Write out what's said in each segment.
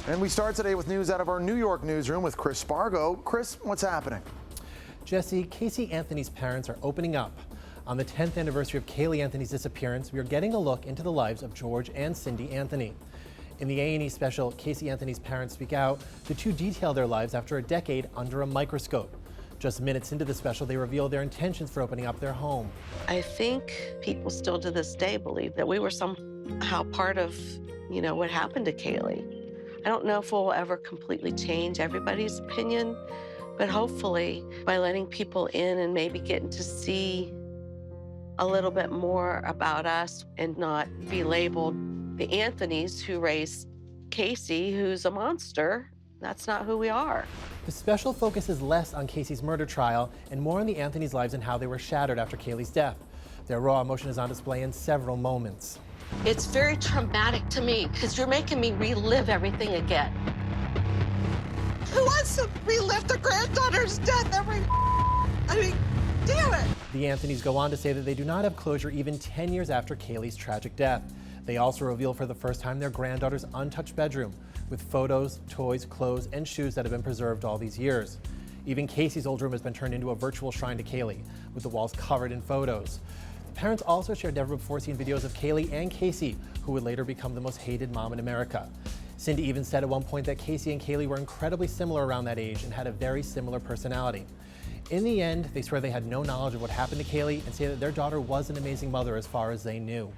And we start today with news out of our New York newsroom with Chris Spargo. Chris, what's happening? Jesse, Casey Anthony's parents are opening up. On the 10th anniversary of Caylee Anthony's disappearance, we are getting a look into the lives of George and Cindy Anthony. In the A&E special, Casey Anthony's parents speak out. The two detail their lives after a decade under a microscope. Just minutes into the special, they reveal their intentions for opening up their home. I think people still to this day believe that we were somehow part of, what happened to Caylee. I don't know if we'll ever completely change everybody's opinion, but hopefully by letting people in and maybe getting to see a little bit more about us and not be labeled the Anthonys who raised Casey, who's a monster. That's not who we are. The special focuses less on Casey's murder trial and more on the Anthony's lives and how they were shattered after Caylee's death. Their raw emotion is on display in several moments. It's very traumatic to me because you're making me relive everything again. Who wants to relive their granddaughter's death damn it. The Anthonys go on to say that they do not have closure even 10 years after Caylee's tragic death. They also reveal for the first time their granddaughter's untouched bedroom with photos, toys, clothes, and shoes that have been preserved all these years. Even Casey's old room has been turned into a virtual shrine to Caylee, with the walls covered in photos. The parents also shared never-before-seen videos of Caylee and Casey, who would later become the most hated mom in America. Cindy even said at one point that Casey and Caylee were incredibly similar around that age and had a very similar personality. In the end, they swear they had no knowledge of what happened to Caylee and say that their daughter was an amazing mother as far as they knew.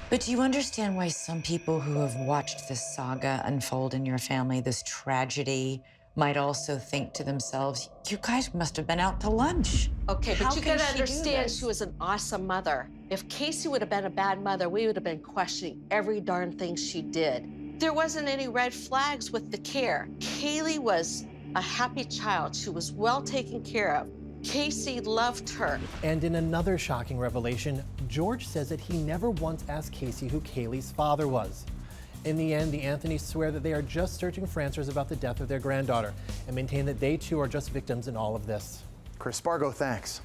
But do you understand why some people who have watched this saga unfold in your family, this tragedy, might also think to themselves, you guys must have been out to lunch. Okay, but How you can gotta she do understand this? she was an awesome mother. If Casey would have been a bad mother, we would have been questioning every darn thing she did. There wasn't any red flags with the care. Caylee was a happy child. She was well taken care of. Casey loved her. And in another shocking revelation, George says that he never once asked Casey who Caylee's father was. In the end, the Anthonys swear that they are just searching for answers about the death of their granddaughter and maintain that they too are just victims in all of this. Chris Spargo, thanks.